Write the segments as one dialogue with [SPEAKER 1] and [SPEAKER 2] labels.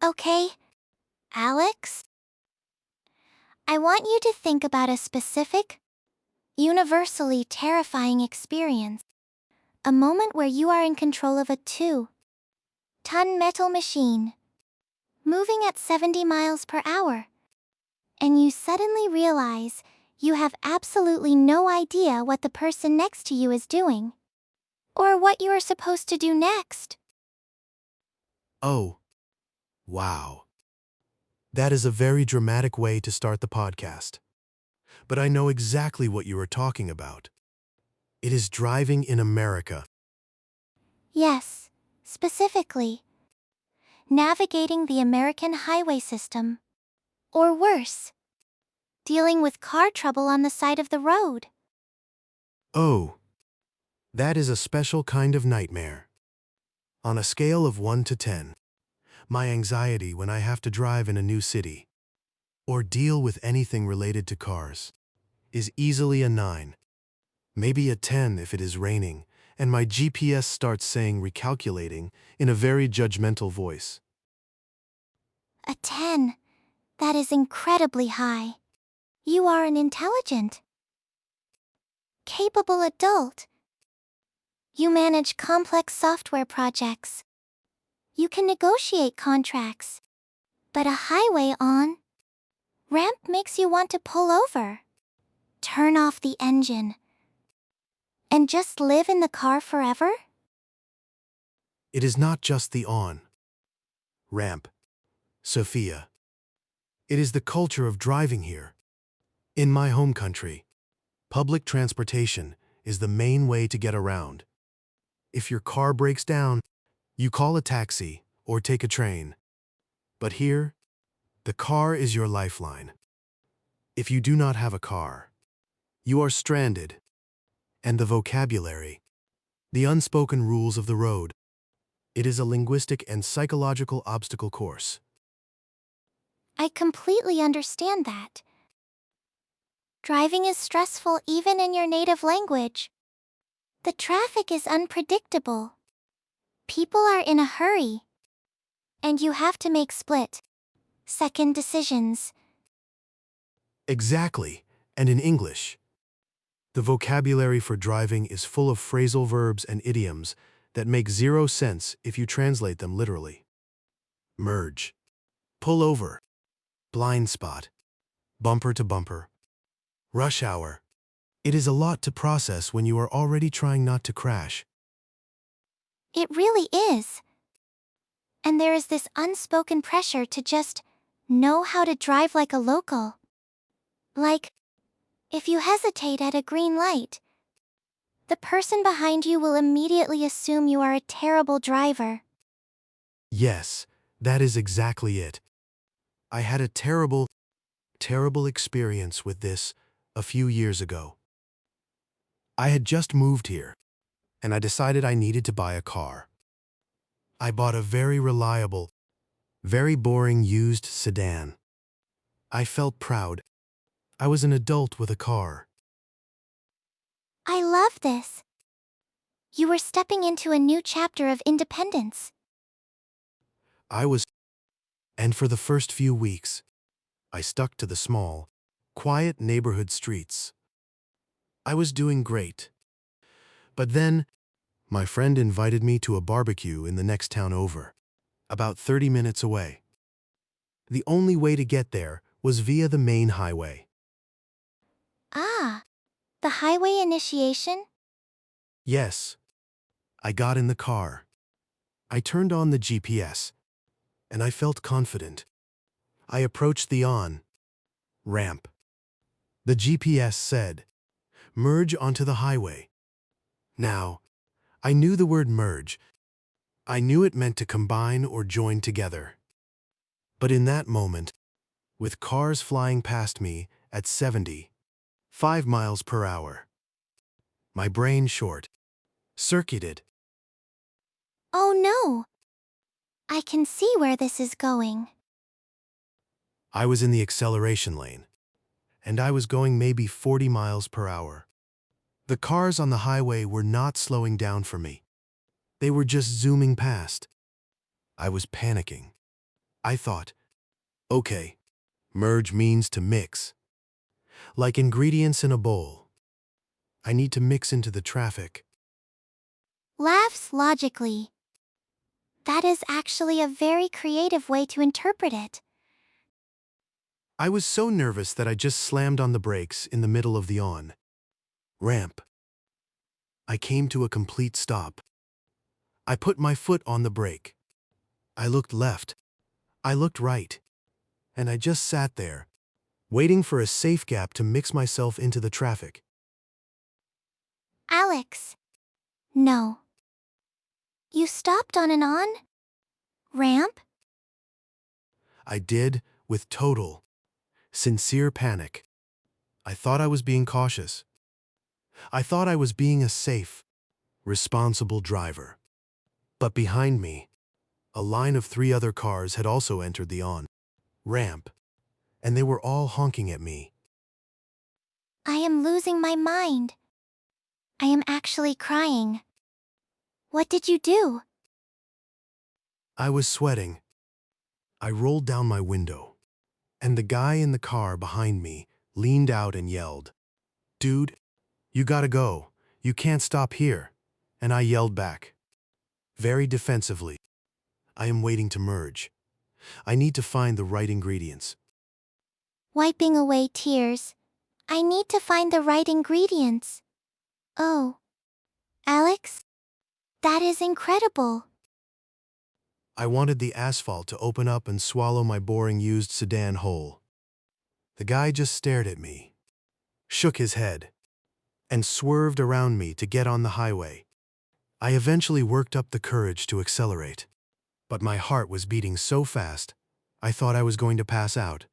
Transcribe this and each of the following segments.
[SPEAKER 1] Okay, Alex, I want you to think about a specific, universally terrifying experience. A moment where you are in control of a 2-ton metal machine, moving at 70 miles per hour, and you suddenly realize you have absolutely no idea what the person next to you is doing, or what you are supposed to do next.
[SPEAKER 2] Oh, wow. That is a very dramatic way to start the podcast. But I know exactly what you are talking about. It is driving in America.
[SPEAKER 1] Yes, specifically, navigating the American highway system. Or worse, dealing with car trouble on the side of the road.
[SPEAKER 2] Oh, that is a special kind of nightmare. On a scale of 1 to 10, my anxiety when I have to drive in a new city or deal with anything related to cars is easily a 9, maybe a 10 if it is raining, and my GPS starts saying recalculating in a very judgmental voice.
[SPEAKER 1] A 10. That is incredibly high. You are an intelligent, capable adult. You manage complex software projects. You can negotiate contracts. But a highway on ramp makes you want to pull over, turn off the engine, and just live in the car forever?
[SPEAKER 2] It is not just the on-ramp, Sophia. It is the culture of driving here. In my home country, public transportation is the main way to get around. If your car breaks down, you call a taxi or take a train. But here, the car is your lifeline. If you do not have a car, you are stranded. And the vocabulary, the unspoken rules of the road, it is a linguistic and psychological obstacle course.
[SPEAKER 1] I completely understand that. Driving is stressful even in your native language. The traffic is unpredictable. People are in a hurry. And you have to make split-second decisions.
[SPEAKER 2] Exactly, and in English, the vocabulary for driving is full of phrasal verbs and idioms that make zero sense if you translate them literally. Merge, pull over, blind spot, bumper to bumper, rush hour. It is a lot to process when you are already trying not to crash.
[SPEAKER 1] It really is. And there is this unspoken pressure to just know how to drive like a local. Like, if you hesitate at a green light, the person behind you will immediately assume you are a terrible driver.
[SPEAKER 2] Yes, that is exactly it. I had a terrible experience with this a few years ago. I had just moved here, and I decided I needed to buy a car. I bought a very reliable, very boring used sedan. I felt proud. I was an adult with a car.
[SPEAKER 1] I love this. You were stepping into a new chapter of independence.
[SPEAKER 2] And for the first few weeks, I stuck to the small, quiet neighborhood streets. I was doing great. But then, my friend invited me to a barbecue in the next town over, about 30 minutes away. The only way to get there was via the main highway.
[SPEAKER 1] Ah, the highway initiation?
[SPEAKER 2] Yes, I got in the car. I turned on the GPS, and I felt confident. I approached the on-ramp. The GPS said, "Merge onto the highway." Now, I knew the word merge. I knew it meant to combine or join together. But in that moment, with cars flying past me at 75 miles per hour, my brain circuited.
[SPEAKER 1] Oh no! I can see where this is going.
[SPEAKER 2] I was in the acceleration lane, and I was going maybe 40 miles per hour. The cars on the highway were not slowing down for me. They were just zooming past. I was panicking. I thought, okay, merge means to mix. Like ingredients in a bowl. I need to mix into the traffic.
[SPEAKER 1] Laughs logically. That is actually a very creative way to interpret it.
[SPEAKER 2] I was so nervous that I just slammed on the brakes in the middle of the on-ramp. I came to a complete stop. I put my foot on the brake. I looked left. I looked right. And I just sat there, waiting for a safe gap to mix myself into the traffic.
[SPEAKER 1] Alex. No. You stopped on an on-ramp?
[SPEAKER 2] I did, with total, sincere panic. I thought I was being cautious. I thought I was being a safe, responsible driver. But behind me, a line of 3 other cars had also entered the on-ramp, and they were all honking at me.
[SPEAKER 1] I am losing my mind. I am actually crying. What did you do?
[SPEAKER 2] I was sweating. I rolled down my window, and the guy in the car behind me leaned out and yelled, "Dude, you gotta go. You can't stop here." And I yelled back, very defensively, "I am waiting to merge. I need to find the right ingredients."
[SPEAKER 1] Wiping away tears. I need to find the right ingredients. Oh. Alex? That is incredible.
[SPEAKER 2] I wanted the asphalt to open up and swallow my boring used sedan whole. The guy just stared at me, shook his head, and swerved around me to get on the highway. I eventually worked up the courage to accelerate, but my heart was beating so fast, I thought I was going to pass out.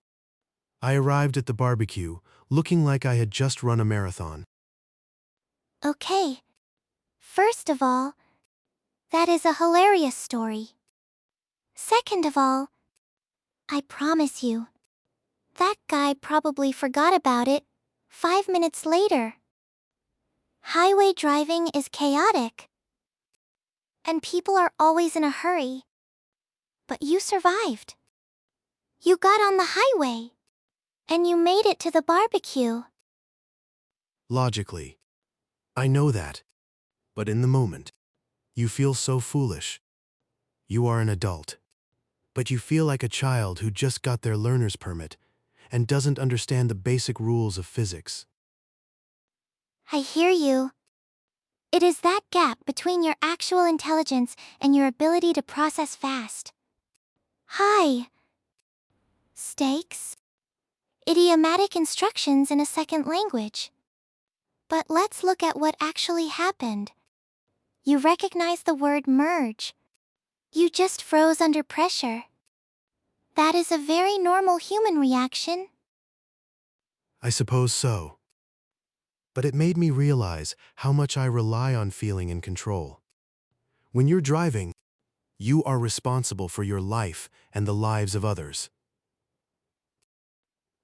[SPEAKER 2] I arrived at the barbecue, looking like I had just run a marathon.
[SPEAKER 1] Okay. First of all, that is a hilarious story. Second of all, I promise you, that guy probably forgot about it 5 minutes later. Highway driving is chaotic, and people are always in a hurry. But you survived. You got on the highway, and you made it to the barbecue.
[SPEAKER 2] Logically, I know that, but in the moment, you feel so foolish. You are an adult, but you feel like a child who just got their learner's permit and doesn't understand the basic rules of physics.
[SPEAKER 1] I hear you. It is that gap between your actual intelligence and your ability to process fast. Hi. Stakes? Idiomatic instructions in a second language. But let's look at what actually happened. You recognize the word merge. You just froze under pressure. That is a very normal human reaction.
[SPEAKER 2] I suppose so. But it made me realize how much I rely on feeling in control. When you're driving, you are responsible for your life and the lives of others.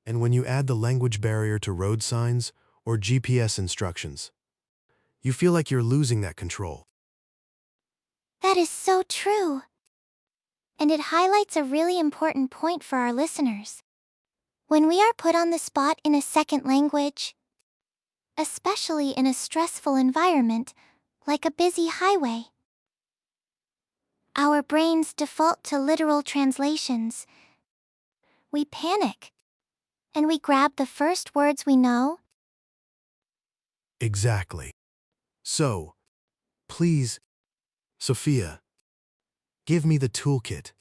[SPEAKER 2] And when you add the language barrier to road signs or GPS instructions, you feel like you're losing that control.
[SPEAKER 1] That is so true. And it highlights a really important point for our listeners. When we are put on the spot in a second language, especially in a stressful environment, like a busy highway, our brains default to literal translations. We panic, and we grab the first words we know.
[SPEAKER 2] Exactly. So, please, Sophia, give me the toolkit.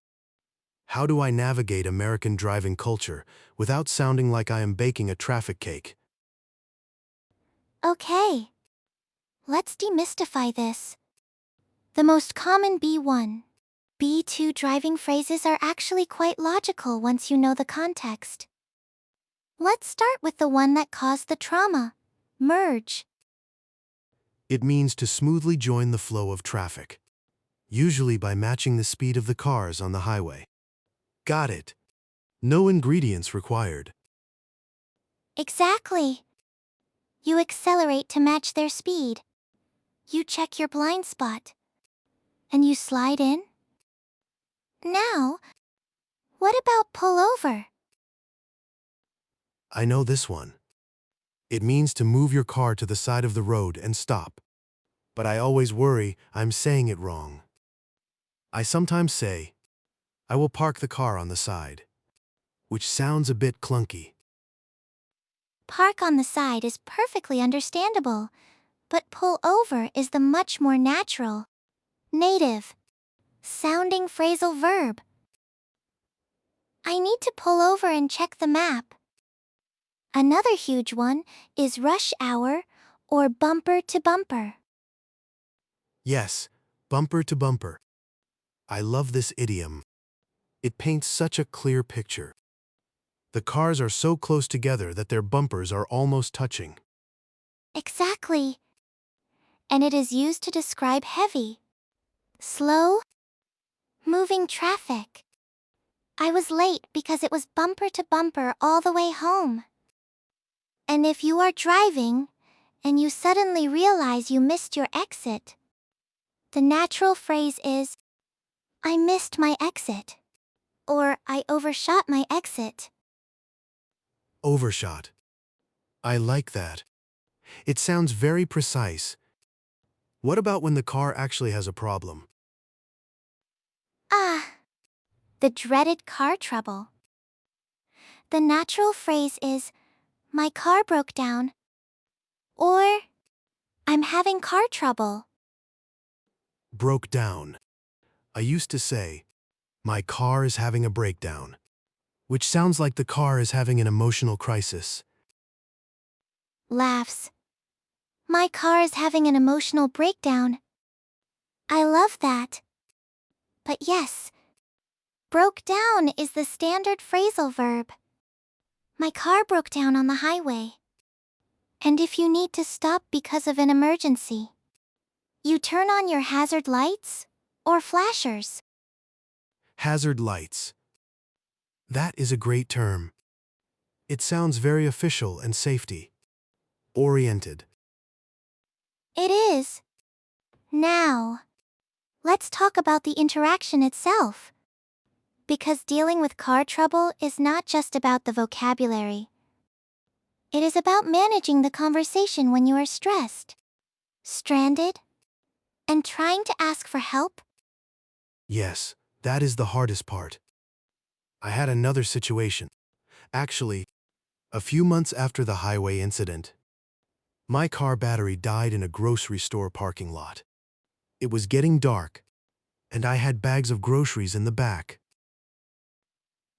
[SPEAKER 2] How do I navigate American driving culture without sounding like I am baking a traffic cake?
[SPEAKER 1] Okay. Let's demystify this. The most common B1, B2 driving phrases are actually quite logical once you know the context. Let's start with the one that caused the trauma. Merge.
[SPEAKER 2] It means to smoothly join the flow of traffic, usually by matching the speed of the cars on the highway. Got it. No ingredients required.
[SPEAKER 1] Exactly. You accelerate to match their speed. You check your blind spot. And you slide in. Now, pull over.
[SPEAKER 2] I know this one. It means to move your car to the side of the road and stop. But I always worry I'm saying it wrong. I sometimes say, I will park the car on the side, which sounds a bit clunky.
[SPEAKER 1] Park on the side is perfectly understandable, but pull over is the much more natural, native, sounding phrasal verb. I need to pull over and check the map. Another huge one is rush hour or bumper to bumper.
[SPEAKER 2] Yes, bumper to bumper. I love this idiom. It paints such a clear picture. The cars are so close together that their bumpers are almost touching.
[SPEAKER 1] Exactly. And it is used to describe heavy, slow, moving traffic. I was late because it was bumper to bumper all the way home. And if you are driving and you suddenly realize you missed your exit, the natural phrase is, I missed my exit, or I overshot my exit.
[SPEAKER 2] Overshot. I like that. It sounds very precise. What about when the car actually has a problem?
[SPEAKER 1] Ah, the dreaded car trouble. The natural phrase is, my car broke down, or I'm having car trouble.
[SPEAKER 2] Broke down. I used to say, my car is having a breakdown, which sounds like the car is having an emotional crisis.
[SPEAKER 1] Laughs. My car is having an emotional breakdown. I love that. But yes, broke down is the standard phrasal verb. My car broke down on the highway. And if you need to stop because of an emergency, you turn on your hazard lights or flashers.
[SPEAKER 2] Hazard lights. That is a great term. It sounds very official and safety-oriented.
[SPEAKER 1] It is. Now, let's talk about the interaction itself. Because dealing with car trouble is not just about the vocabulary. It is about managing the conversation when you are stressed, stranded, and trying to ask for help.
[SPEAKER 2] Yes, that is the hardest part. I had another situation. Actually, a few months after the highway incident, my car battery died in a grocery store parking lot. It was getting dark, and I had bags of groceries in the back.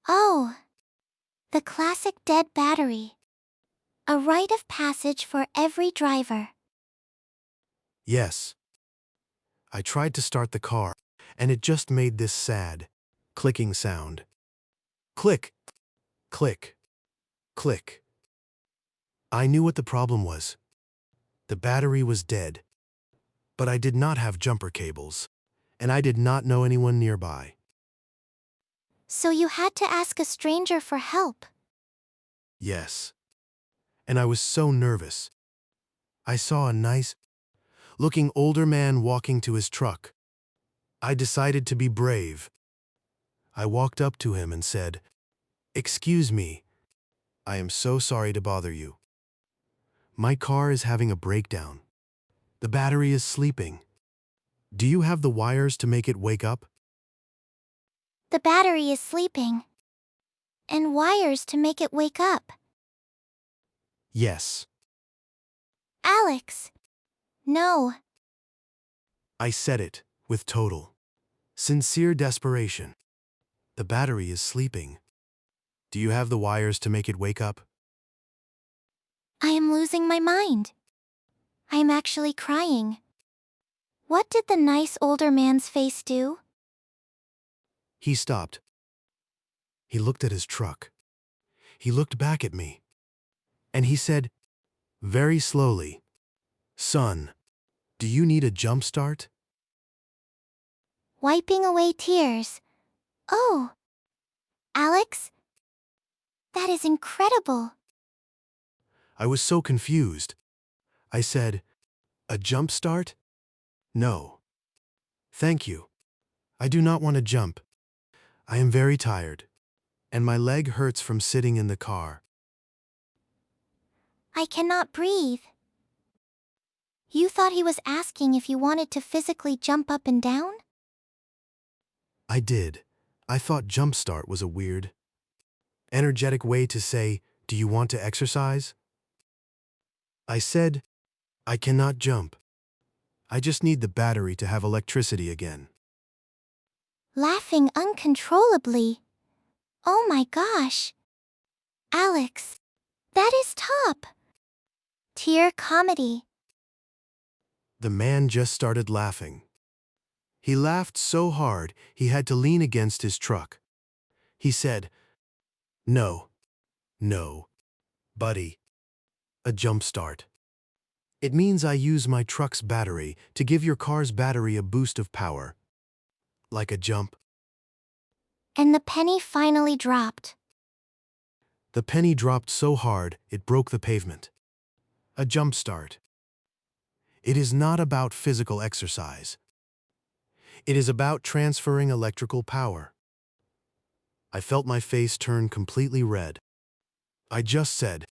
[SPEAKER 1] Oh, the classic dead battery. A rite of passage for every driver.
[SPEAKER 2] Yes. I tried to start the car, and it just made this sad, clicking sound. Click, click, click. I knew what the problem was. The battery was dead, but I did not have jumper cables, and I did not know anyone nearby.
[SPEAKER 1] So you had to ask a stranger for help.
[SPEAKER 2] Yes. And I was so nervous. I saw a nice-looking older man walking to his truck. I decided to be brave. I walked up to him and said, "Excuse me, I am so sorry to bother you. My car is having a breakdown. The battery is sleeping. Do you have the wires to make it wake up?"
[SPEAKER 1] The battery is sleeping. And wires to make it wake up.
[SPEAKER 2] Yes.
[SPEAKER 1] Alex. No.
[SPEAKER 2] I said it with total, sincere desperation. The battery is sleeping. Do you have the wires to make it wake up?
[SPEAKER 1] I am losing my mind. I am actually crying. What did the nice older man's face do?
[SPEAKER 2] He stopped. He looked at his truck. He looked back at me. And he said, very slowly, "Son, do you need a jump start?"
[SPEAKER 1] Wiping away tears. Oh, Alex? That is incredible.
[SPEAKER 2] I was so confused. I said, "A jump start? No. Thank you. I do not want to jump. I am very tired, and my leg hurts from sitting in the car.
[SPEAKER 1] I cannot breathe. You thought he was asking if you wanted to physically jump up and down?
[SPEAKER 2] I did. I thought jumpstart was a weird, energetic way to say, "Do you want to exercise?" I said, "I cannot jump. I just need the battery to have electricity again."
[SPEAKER 1] Laughing uncontrollably. Oh my gosh. Alex, that is top. Tier comedy.
[SPEAKER 2] The man just started laughing. He laughed so hard he had to lean against his truck. He said, "No, no, buddy, a jump start. It means I use my truck's battery to give your car's battery a boost of power. Like a jump."
[SPEAKER 1] And the penny finally dropped.
[SPEAKER 2] The penny dropped so hard it broke the pavement. A jump start. It is not about physical exercise. It is about transferring electrical power. I felt my face turn completely red. I just said,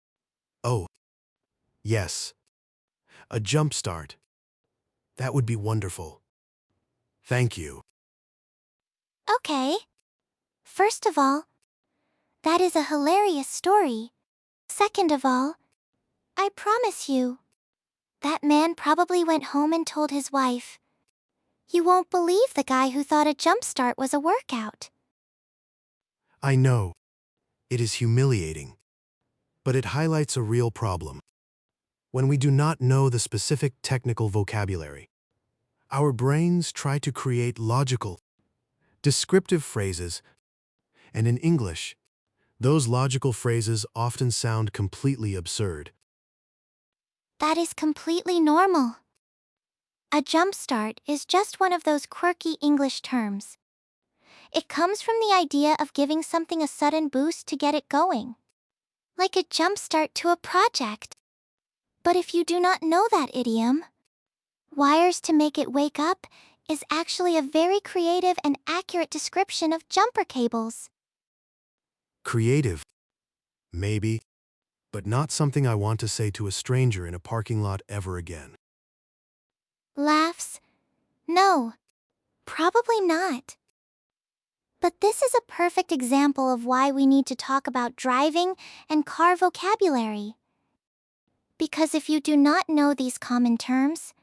[SPEAKER 2] "Oh, yes, a jump start. That would be wonderful. Thank you."
[SPEAKER 1] Okay. First of all, that is a hilarious story. Second of all, I promise you, that man probably went home and told his wife. You won't believe the guy who thought a jump start was a workout.
[SPEAKER 2] I know. It is humiliating. But it highlights a real problem. When we do not know the specific technical vocabulary, our brains try to create logical, descriptive phrases, and in English, those logical phrases often sound completely absurd.
[SPEAKER 1] That is completely normal. A jump start is just one of those quirky English terms. It comes from the idea of giving something a sudden boost to get it going. Like a jump start to a project. But if you do not know that idiom, wires to make it wake up is actually a very creative and accurate description of jumper cables.
[SPEAKER 2] Creative, maybe, but not something I want to say to a stranger in a parking lot ever again.
[SPEAKER 1] Laughs? No, probably not. But this is a perfect example of why we need to talk about driving and car vocabulary. Because if you do not know these common terms,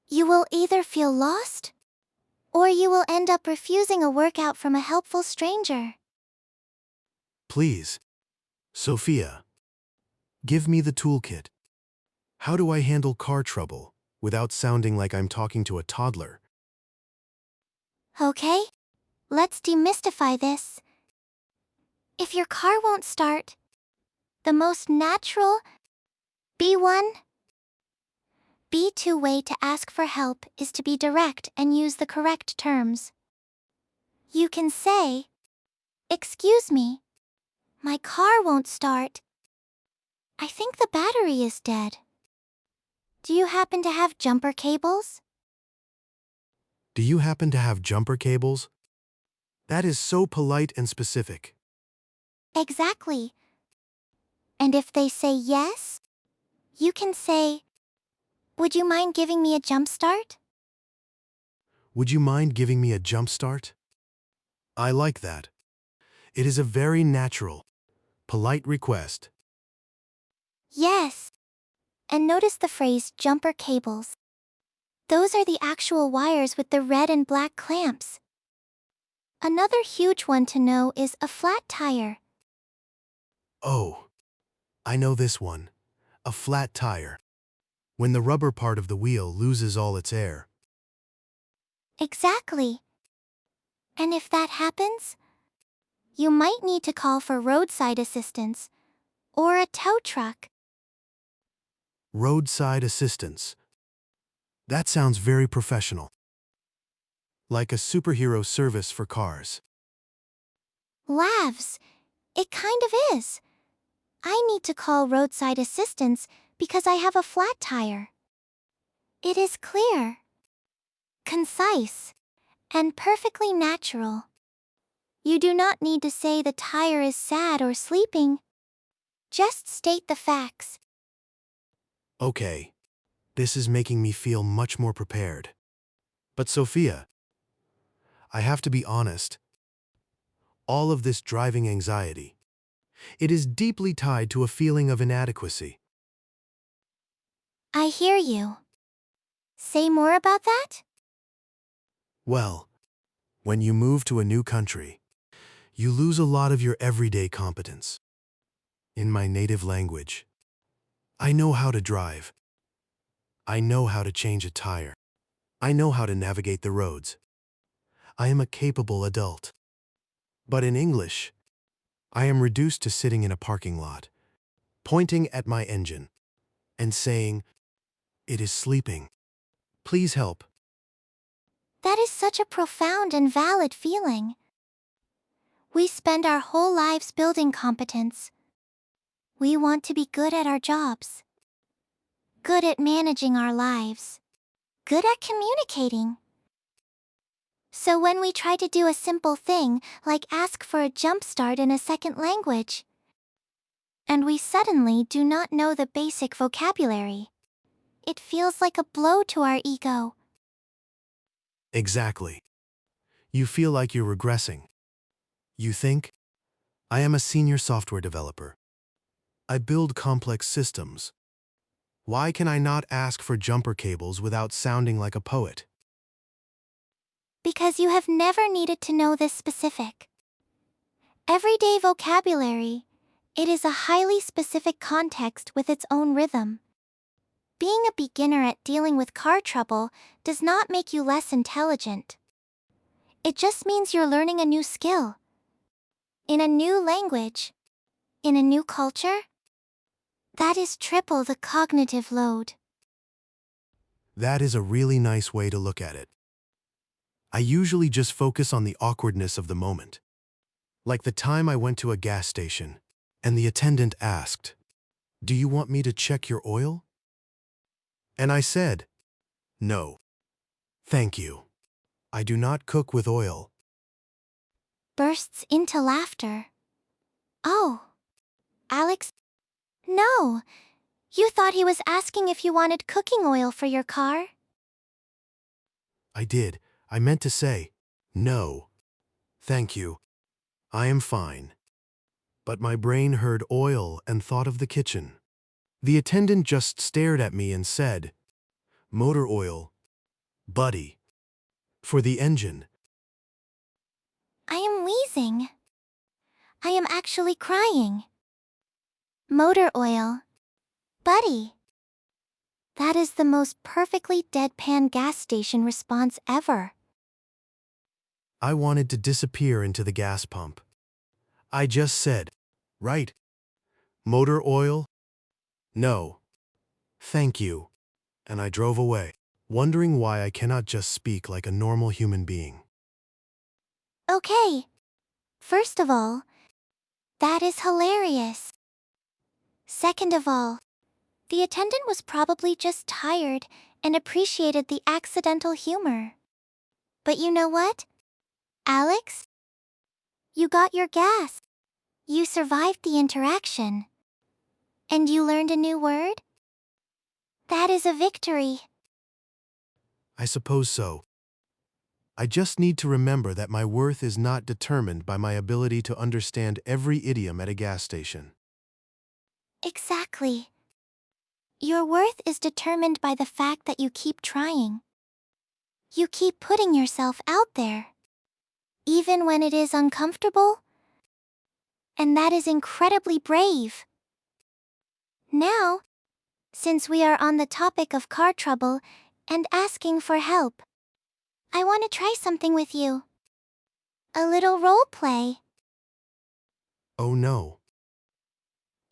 [SPEAKER 1] you will either feel lost, or you will end up refusing a workout from a helpful stranger.
[SPEAKER 2] Please, Sophia, give me the toolkit. How do I handle car trouble without sounding like I'm talking to a toddler?
[SPEAKER 1] Okay, let's demystify this. If your car won't start, the most natural B1, B2 way to ask for help is to be direct and use the correct terms. You can say, "Excuse me, my car won't start. I think the battery is dead. Do you happen to have jumper cables?"
[SPEAKER 2] Do you happen to have jumper cables? That is so polite and specific.
[SPEAKER 1] Exactly. And if they say yes, you can say, "Would you mind giving me a jump start?"
[SPEAKER 2] Would you mind giving me a jump start? I like that. It is a very natural, polite request.
[SPEAKER 1] Yes. And notice the phrase jumper cables. Those are the actual wires with the red and black clamps. Another huge one to know is a flat tire.
[SPEAKER 2] Oh, I know this one. A flat tire. When the rubber part of the wheel loses all its air.
[SPEAKER 1] Exactly. And if that happens, you might need to call for roadside assistance or a tow truck.
[SPEAKER 2] Roadside assistance. That sounds very professional. Like a superhero service for cars.
[SPEAKER 1] Lavs, it kind of is. I need to call roadside assistance because I have a flat tire. It is clear, concise, and perfectly natural. You do not need to say the tire is sad or sleeping. Just state the facts.
[SPEAKER 2] Okay, this is making me feel much more prepared. But Sophia, I have to be honest. All of this driving anxiety, it is deeply tied to a feeling of inadequacy.
[SPEAKER 1] I hear you. Say more about that?
[SPEAKER 2] Well, when you move to a new country, you lose a lot of your everyday competence. In my native language, I know how to drive. I know how to change a tire. I know how to navigate the roads. I am a capable adult. But in English, I am reduced to sitting in a parking lot, pointing at my engine, and saying, "It is sleeping. Please help."
[SPEAKER 1] That is such a profound and valid feeling. We spend our whole lives building competence. We want to be good at our jobs, good at managing our lives, good at communicating. So when we try to do a simple thing, like ask for a jump start in a second language, and we suddenly do not know the basic vocabulary, it feels like a blow to our ego.
[SPEAKER 2] Exactly. You feel like you're regressing. You think, I am a senior software developer. I build complex systems. Why can I not ask for jumper cables without sounding like a poet?
[SPEAKER 1] Because you have never needed to know this specific. Everyday vocabulary, it is a highly specific context with its own rhythm. Being a beginner at dealing with car trouble does not make you less intelligent. It just means you're learning a new skill. In a new language. In a new culture. That is triple the cognitive load.
[SPEAKER 2] That is a really nice way to look at it. I usually just focus on the awkwardness of the moment. Like the time I went to a gas station, and the attendant asked, "Do you want me to check your oil?" And I said, "No. Thank you. I do not cook with oil."
[SPEAKER 1] Bursts into laughter. Oh, Alex? No! You thought he was asking if you wanted cooking oil for your car?
[SPEAKER 2] I did. I meant to say, "No. Thank you. I am fine." But my brain heard oil and thought of the kitchen. The attendant just stared at me and said, "Motor oil, buddy. For the engine."
[SPEAKER 1] I am wheezing. I am actually crying. Motor oil. Buddy. That is the most perfectly deadpan gas station response ever.
[SPEAKER 2] I wanted to disappear into the gas pump. I just said, "Right. Motor oil? No. Thank you." And I drove away, wondering why I cannot just speak like a normal human being.
[SPEAKER 1] Okay. First of all, that is hilarious. Second of all, the attendant was probably just tired and appreciated the accidental humor. But you know what, Alex? You got your gas. You survived the interaction. And you learned a new word? That is a victory.
[SPEAKER 2] I suppose so. I just need to remember that my worth is not determined by my ability to understand every idiom at a gas station.
[SPEAKER 1] Exactly. Your worth is determined by the fact that you keep trying. You keep putting yourself out there. Even when it is uncomfortable. And that is incredibly brave. Now, since we are on the topic of car trouble and asking for help, I want to try something with you. A little role play.
[SPEAKER 2] Oh no.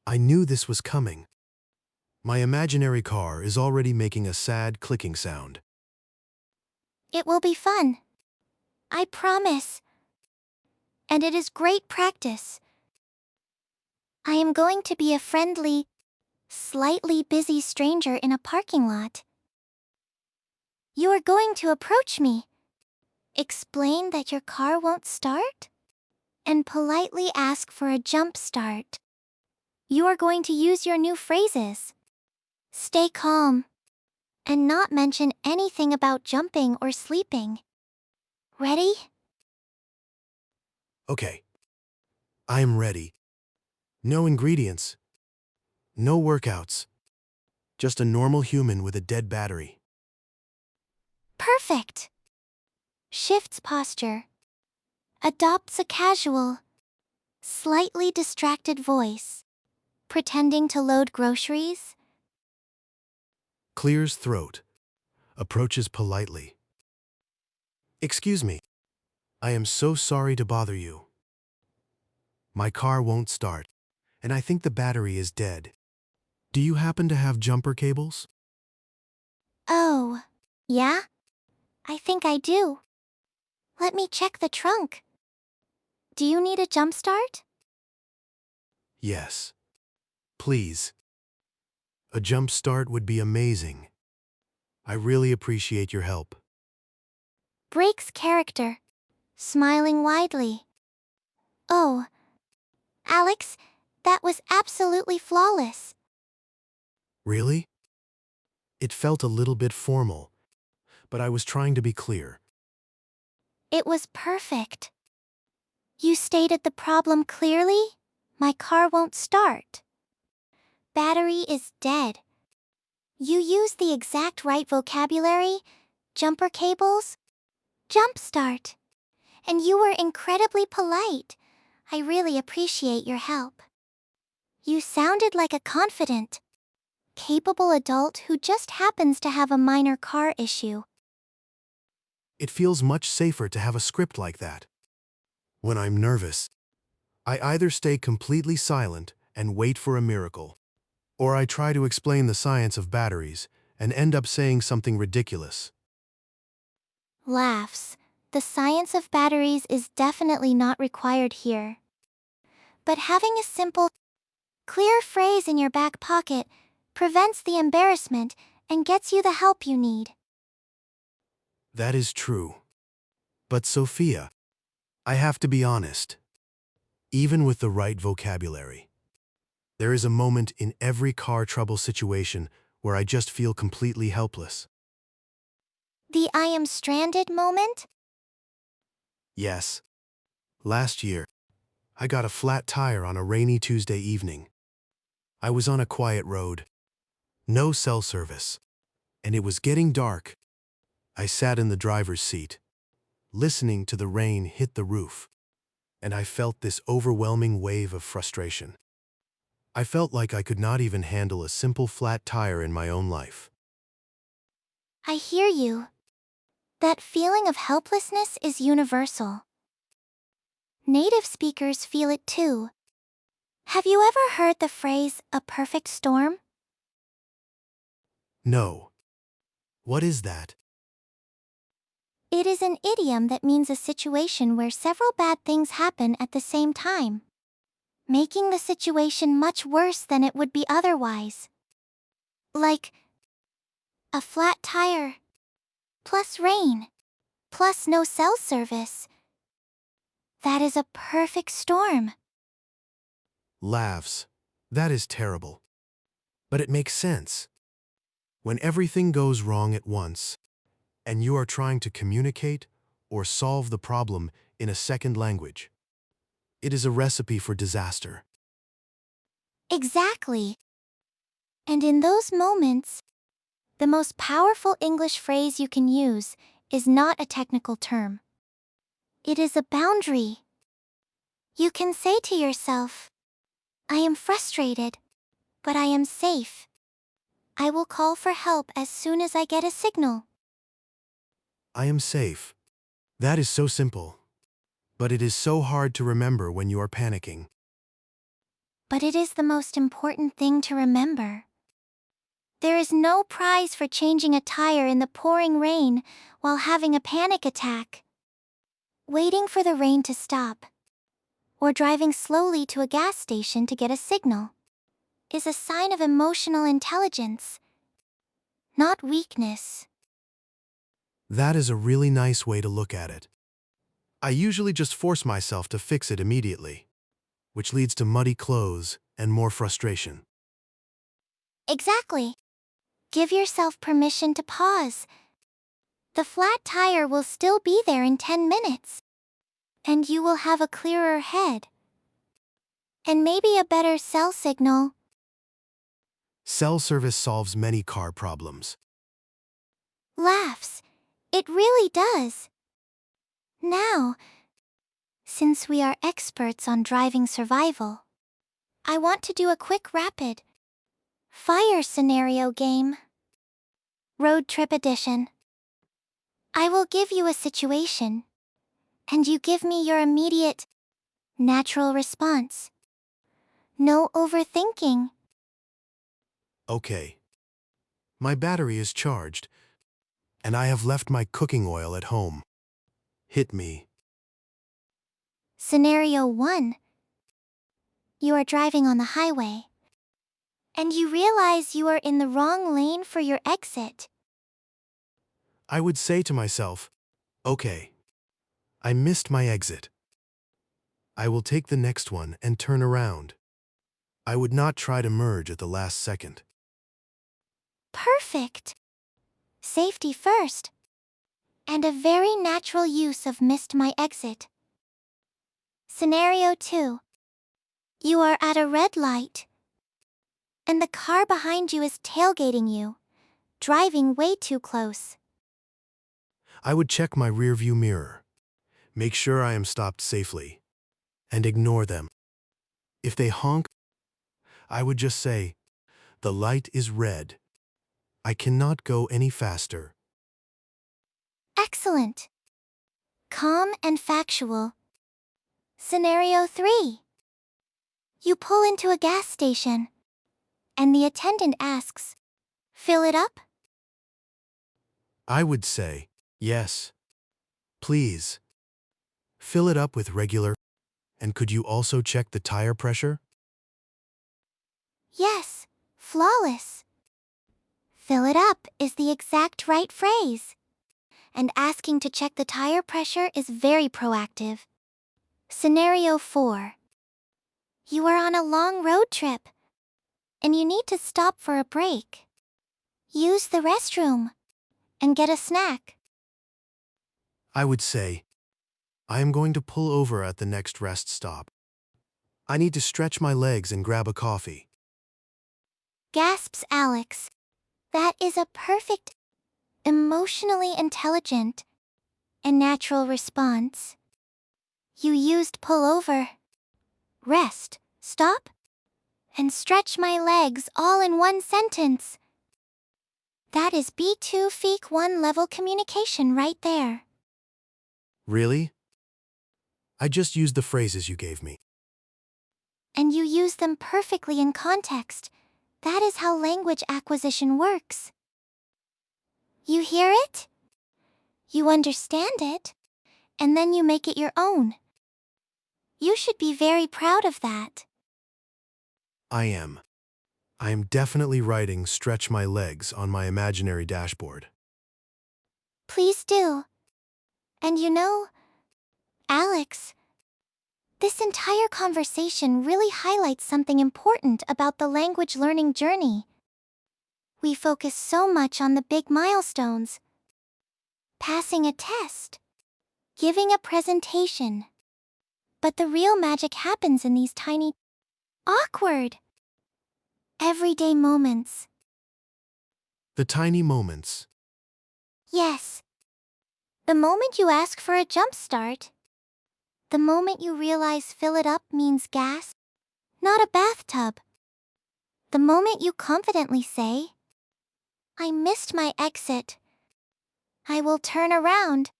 [SPEAKER 2] I knew this was coming. My imaginary car is already making a sad clicking sound.
[SPEAKER 1] It will be fun. I promise. And it is great practice. I am going to be a friendly, slightly busy stranger in a parking lot. You are going to approach me. Explain that your car won't start? and politely ask for a jump start. You are going to use your new phrases. Stay calm and not mention anything about jumping or sleeping. Ready?
[SPEAKER 2] Okay. I am ready. No ingredients. No workouts. Just a normal human with a dead battery.
[SPEAKER 1] Perfect. Shifts posture. Adopts a casual, slightly distracted voice. Pretending to load groceries.
[SPEAKER 2] Clears throat. Approaches politely. Excuse me. I am so sorry to bother you. My car won't start, and I think the battery is dead. Do you happen to have jumper cables?
[SPEAKER 1] Oh, yeah? I think I do. Let me check the trunk. Do you need a jump start?
[SPEAKER 2] Yes. Please. A jump start would be amazing. I really appreciate your help.
[SPEAKER 1] Breaks character. Smiling widely. Oh, Alex, that was absolutely flawless.
[SPEAKER 2] Really? It felt a little bit formal, but I was trying to be clear.
[SPEAKER 1] It was perfect. You stated the problem clearly. My car won't start. Battery is dead. You used the exact right vocabulary. Jumper cables. Jump start. And you were incredibly polite. I really appreciate your help. You sounded like a confident, capable adult who just happens to have a minor car issue.
[SPEAKER 2] It feels much safer to have a script like that. When I'm nervous, I either stay completely silent and wait for a miracle, or I try to explain the science of batteries and end up saying something ridiculous.
[SPEAKER 1] Laughs. The science of batteries is definitely not required here. But having a simple, clear phrase in your back pocket prevents the embarrassment and gets you the help you need.
[SPEAKER 2] That is true. But Sophia, I have to be honest. Even with the right vocabulary, there is a moment in every car trouble situation where I just feel completely helpless.
[SPEAKER 1] The I am stranded moment?
[SPEAKER 2] Yes. Last year, I got a flat tire on a rainy Tuesday evening. I was on a quiet road, no cell service, and it was getting dark. I sat in the driver's seat, listening to the rain hit the roof, and I felt this overwhelming wave of frustration. I felt like I could not even handle a simple flat tire in my own life.
[SPEAKER 1] I hear you. That feeling of helplessness is universal. Native speakers feel it too. Have you ever heard the phrase, a perfect storm?
[SPEAKER 2] No. What is that?
[SPEAKER 1] It is an idiom that means a situation where several bad things happen at the same time, making the situation much worse than it would be otherwise. Like a flat tire, plus rain, plus no cell service. That is a perfect storm.
[SPEAKER 2] Laughs. That is terrible. But it makes sense. When everything goes wrong at once, and you are trying to communicate or solve the problem in a second language, it is a recipe for disaster.
[SPEAKER 1] Exactly. And in those moments, the most powerful English phrase you can use is not a technical term. It is a boundary. You can say to yourself, I am frustrated, but I am safe. I will call for help as soon as I get a signal.
[SPEAKER 2] I am safe. That is so simple. But it is so hard to remember when you are panicking.
[SPEAKER 1] But it is the most important thing to remember. There is no prize for changing a tire in the pouring rain while having a panic attack. Waiting for the rain to stop, or driving slowly to a gas station to get a signal, is a sign of emotional intelligence, not weakness.
[SPEAKER 2] That is a really nice way to look at it. I usually just force myself to fix it immediately, which leads to muddy clothes and more frustration.
[SPEAKER 1] Exactly. Give yourself permission to pause. The flat tire will still be there in 10 minutes. And you will have a clearer head. And maybe a better cell signal.
[SPEAKER 2] Cell service solves many car problems.
[SPEAKER 1] Laughs. It really does. Now, since we are experts on driving survival, I want to do a quick rapid fire scenario game. Road trip edition. I will give you a situation, and you give me your immediate, natural response. No overthinking.
[SPEAKER 2] Okay. My battery is charged, and I have left my cooking oil at home. Hit me.
[SPEAKER 1] Scenario 1. You are driving on the highway, and you realize you are in the wrong lane for your exit.
[SPEAKER 2] I would say to myself, okay, I missed my exit. I will take the next one and turn around. I would not try to merge at the last second.
[SPEAKER 1] Perfect. Safety first. And a very natural use of missed my exit. Scenario 2. You are at a red light, and the car behind you is tailgating you, driving way too close.
[SPEAKER 2] I would check my rearview mirror, make sure I am stopped safely, and ignore them. If they honk, I would just say, the light is red. I cannot go any faster.
[SPEAKER 1] Excellent. Calm and factual. Scenario 3. You pull into a gas station, and the attendant asks, "Fill it up?"
[SPEAKER 2] I would say, yes, please. Fill it up with regular, and could you also check the tire pressure?
[SPEAKER 1] Yes, flawless. Fill it up is the exact right phrase. And asking to check the tire pressure is very proactive. Scenario 4. You are on a long road trip, and you need to stop for a break. Use the restroom, and get a snack.
[SPEAKER 2] I would say, I am going to pull over at the next rest stop. I need to stretch my legs and grab a coffee.
[SPEAKER 1] Gasps Alex. That is a perfect, emotionally intelligent, and natural response. You used pull over, rest, stop, and stretch my legs all in one sentence. That is B2 Feek 1 level communication right there.
[SPEAKER 2] Really? I just used the phrases you gave me.
[SPEAKER 1] And you use them perfectly in context. That is how language acquisition works. You hear it? You understand it, and then you make it your own. You should be very proud of that.
[SPEAKER 2] I am. I am definitely writing stretch my legs on my imaginary dashboard.
[SPEAKER 1] Please do. And you know, Alex, this entire conversation really highlights something important about the language learning journey. We focus so much on the big milestones. Passing a test, giving a presentation. But the real magic happens in these tiny, awkward, everyday moments.
[SPEAKER 2] The tiny moments.
[SPEAKER 1] Yes. The moment you ask for a jump start. The moment you realize fill it up means gas, not a bathtub. The moment you confidently say, I missed my exit. I will turn around.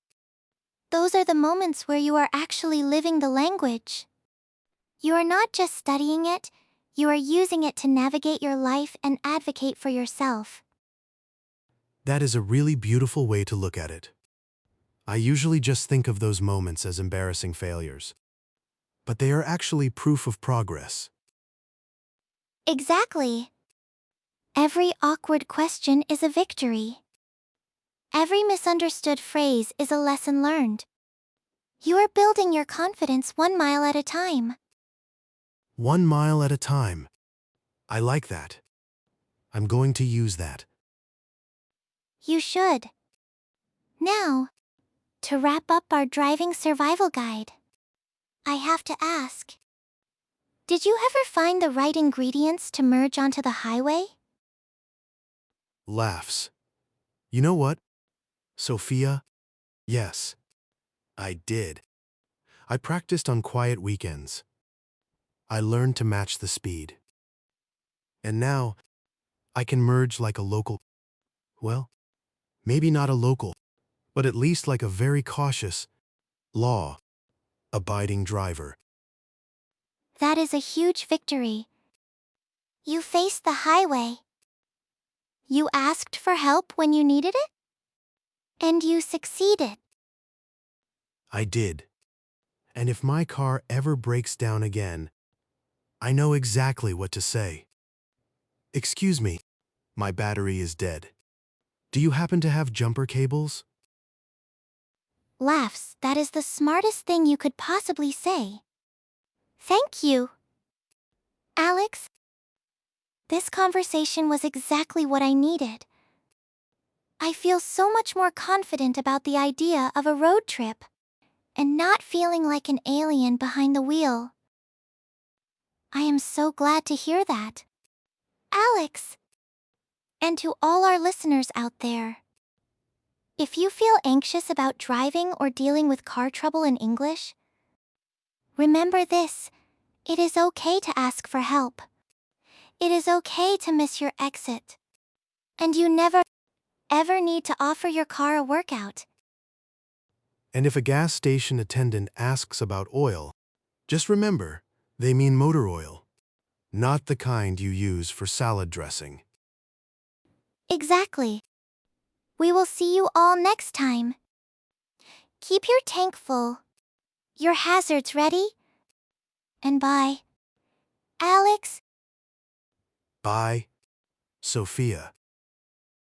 [SPEAKER 1] Those are the moments where you are actually living the language. You are not just studying it, you are using it to navigate your life and advocate for yourself.
[SPEAKER 2] That is a really beautiful way to look at it. I usually just think of those moments as embarrassing failures. But they are actually proof of progress.
[SPEAKER 1] Exactly. Every awkward question is a victory. Every misunderstood phrase is a lesson learned. You are building your confidence 1 mile at a time.
[SPEAKER 2] 1 mile at a time. I like that. I'm going to use that.
[SPEAKER 1] You should. Now, to wrap up our driving survival guide, I have to ask, did you ever find the right ingredients to merge onto the highway?
[SPEAKER 2] Laughs. You know what, Sophia? Yes, I did. I practiced on quiet weekends. I learned to match the speed. And now, I can merge like a local, well, maybe not a local, but at least like a very cautious, law-abiding driver.
[SPEAKER 1] That is a huge victory. You faced the highway. You asked for help when you needed it? And you succeeded.
[SPEAKER 2] I did. And if my car ever breaks down again, I know exactly what to say. Excuse me, my battery is dead. Do you happen to have jumper cables?
[SPEAKER 1] Laughs, that is the smartest thing you could possibly say. Thank you. Alex, this conversation was exactly what I needed. I feel so much more confident about the idea of a road trip and not feeling like an alien behind the wheel. I am so glad to hear that. Alex, and to all our listeners out there, if you feel anxious about driving or dealing with car trouble in English, remember this: it is okay to ask for help. It is okay to miss your exit. And you never, ever need to offer your car a workout.
[SPEAKER 2] And if a gas station attendant asks about oil, just remember, they mean motor oil, not the kind you use for salad dressing.
[SPEAKER 1] Exactly. We will see you all next time. Keep your tank full, your hazards ready, and bye. Alex.
[SPEAKER 2] Bye, Sophia.